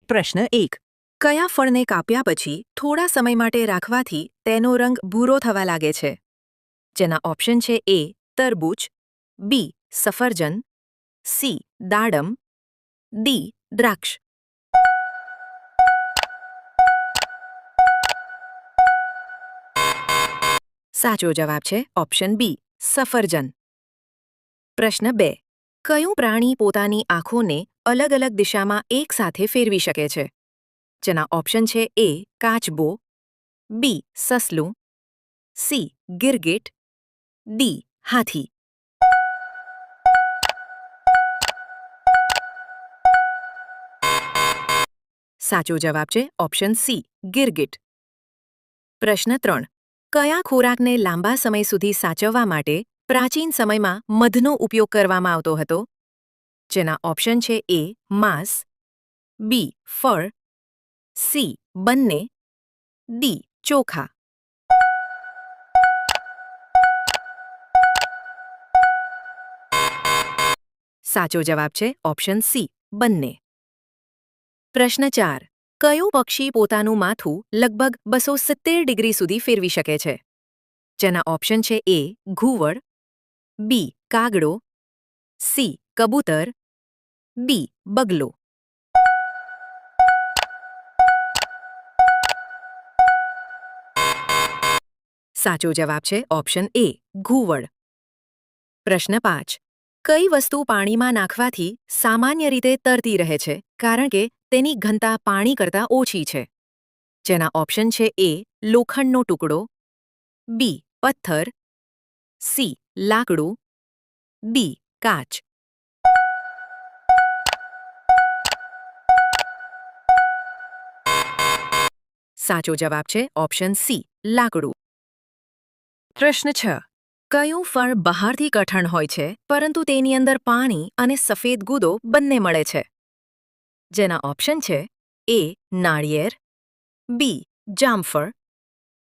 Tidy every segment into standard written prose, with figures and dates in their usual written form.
પ્રશ્ન 1. કયા ફળને કાપ્યા પછી થોડા સમય માટે રાખવાથી તેનો રંગ ભૂરો થવા લાગે છે? જેના ઓપ્શન છે એ. તરબૂચ, બી. સફરજન, સી. દાડમ, ડી. દ્રાક્ષ. સાચો જવાબ છે ઓપ્શન બી. સફરજન. પ્રશ્ન 2. કયું પ્રાણી પોતાની આંખોને અલગ અલગ દિશામાં એકસાથે ફેરવી શકે છે? જેના ઓપ્શન છે એ. કાચબો, બી. સસલું, સી. ગિરગિટ, ડી. હાથી. સાચો જવાબ છે ઓપ્શન સી. ગિરગિટ. પ્રશ્ન 3. કયા ખોરાકને લાંબા સમય સુધી સાચવવા માટે પ્રાચીન સમયમાં મધનો ઉપયોગ કરવામાં આવતો હતો? જેના ઓપ્શન છે એ. માંસ, બી. ફળ, સી. બંને, ડી. ચોખા. સાચો જવાબ છે ઓપ્શન સી. બંને. પ્રશ્ન 4. કયું પક્ષી પોતાનું માથું લગભગ 270 ડિગ્રી સુધી ફેરવી શકે છે? જેના ઓપ્શન છે એ. ઘુવડ, બી. કાગડો, સી. કબૂતર, ડી. બગલો. સાચો જવાબ છે ઓપ્શન એ. ઘુવડ. પ્રશ્ન 5. કઈ વસ્તુ પાણીમાં નાખવાથી સામાન્ય રીતે તરતી રહે છે કારણ કે તેની ઘનતા પાણી કરતાં ઓછી છે? જેના ઓપ્શન છે એ. લોખંડનો ટુકડો, બી. પથ્થર, સી. લાકડું, ડી. કાચ. સાચો જવાબ છે ઓપ્શન સી. લાકડું. પ્રશ્ન 6. કયું ફળ બહારથી કઠણ હોય છે પરંતુ તેની અંદર પાણી અને સફેદ ગુદો બંને મળે છે? જેના ઓપ્શન છે એ. નાળિયેર, બી. જામફળ,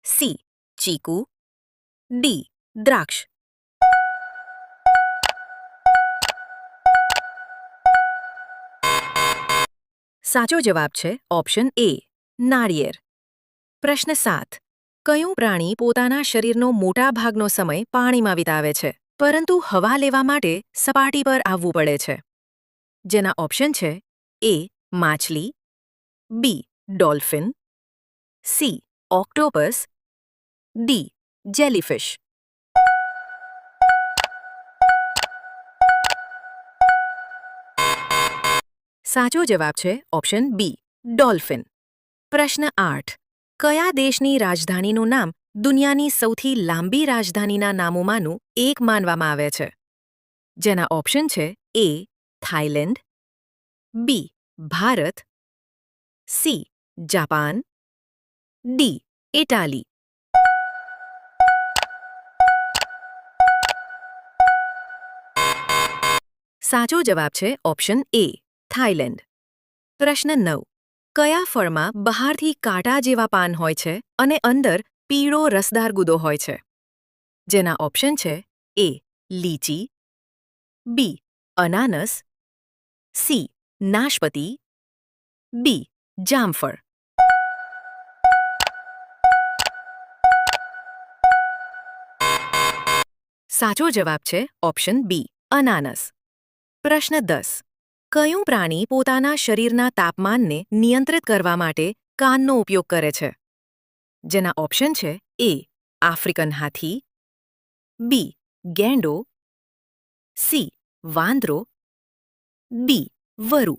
સી. ચીકુ, ડી. દ્રાક્ષ. સાચો જવાબ છે ઓપ્શન એ. નાળિયેર. પ્રશ્ન 7. કયું પ્રાણી પોતાના શરીરનો મોટા ભાગનો સમય પાણીમાં વિતાવે છે પરંતુ હવા લેવા માટે સપાટી પર આવવું પડે છે? જેના ઓપ્શન છે એ. માછલી, B. Dolphin, C. Octopus, D. Jellyfish. સાચો જવાબ છે ઓપ્શન બી. ડોલ્ફિન. પ્રશ્ન 8. કયા દેશની રાજધાનીનું નામ દુનિયાની સૌથી લાંબી રાજધાનીના નામોમાંનું એક માનવામાં આવે છે? જેના ઓપ્શન છે A. Thailand, B. Bharat, C. Japan, D. Italy. સાચો જવાબ છે ઓપ્શન એ. થાઇલેન્ડ. પ્રશ્ન 9. કયા ફળમાં બહારથી કાંટા જેવા પાન હોય છે અને અંદર પીળો રસદાર ગુદો હોય છે? જેના ઓપ્શન છે એ. લીચી, બી. અનાનસ, સી. નાશપતી, બી. જામફળ. સાચો જવાબ છે ઓપ્શન બી. અનાનસ. પ્રશ્ન 10. કયું પ્રાણી પોતાના શરીરના તાપમાનને નિયંત્રિત કરવા માટે કાનનો ઉપયોગ કરે છે? જેના ઓપ્શન છે એ. આફ્રિકન હાથી, બી. ગેંડો, સી. વાંદરો, ડી. વરુ.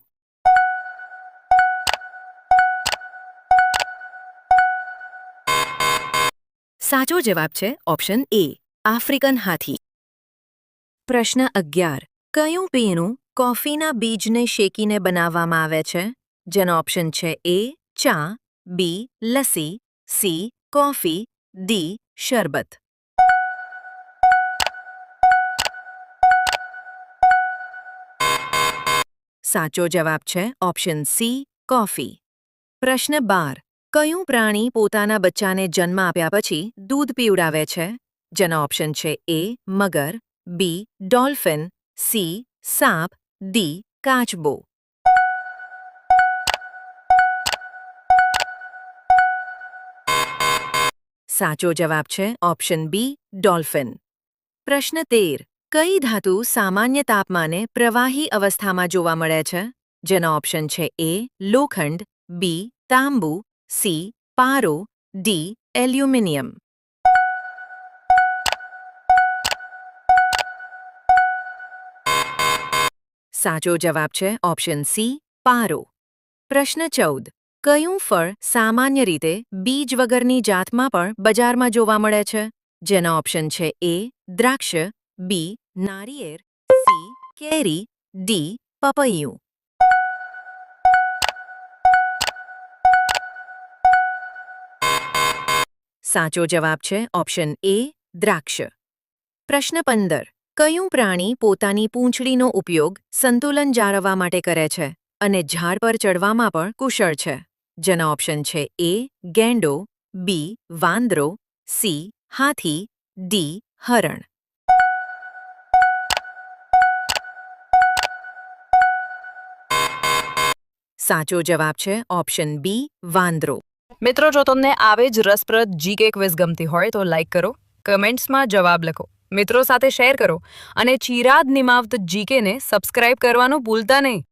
સાચો જવાબ છે ઓપ્શન એ. આફ્રિકન હાથી. પ્રશ્ન 11. કયું પીણું કોફીના બીજને શેકીને બનાવવામાં આવે છે? જેનો ઓપ્શન છે એ. ચા, બી. લસ્સી, સી. Coffee, D. શરબત. સાચો જવાબ છે ઓપ્શન સી. કોફી. પ્રશ્ન 12. કયું પ્રાણી પોતાના બચ્ચાને જન્મ આપ્યા પછી દૂધ પીવડાવે છે? જેના ઓપ્શન છે એ. મગર, બી. Dolphin, C. સાપ, ડી. કાચબો. સાચો જવાબ છે ઓપ્શન બી ડોલ્ફિન. પ્રશ્ન 13. કઈ ધાતુ સામાન્ય તાપમાને પ્રવાહી અવસ્થામાં જોવા મળે છે? જેના ઓપ્શન છે એ લોખંડ, બી તાંબુ, સી પારો, ડી એલ્યુમિનિયમ. સાચો જવાબ છે ઓપ્શન સી પારો. પ્રશ્ન 14. કયું ફળ સામાન્ય રીતે બીજ વગરની જાતમાં પણ બજારમાં જોવા મળે છે? જેના ઓપ્શન છે એ દ્રાક્ષ, બી નારિયેળ, સી કેરી, ડી પપૈયું. સાચો જવાબ છે ઓપ્શન એ દ્રાક્ષ. પ્રશ્ન 15. કયું પ્રાણી પોતાની પૂંછડીનો ઉપયોગ સંતુલન જાળવવા માટે કરે છે અને ઝાડ પર ચડવામાં પણ કુશળ છે? જેના ઓપ્શન છે એ ગેંડો, બી વાંદરો, સી હાથી, ડી હરણ. સાચો જવાબ છે ઓપ્શન બી વાંદરો. મિત્રો, જો તમને આવે જ રસપ્રદ જીકે ક્વિઝ ગમતી હોય તો લાઈક કરો, કમેન્ટ્સમાં જવાબ લખો, મિત્રો સાથે શેર કરો અને ચિરાગ નિમાવત જીકેને સબસ્ક્રાઇબ કરવાનું ભૂલતા નહીં.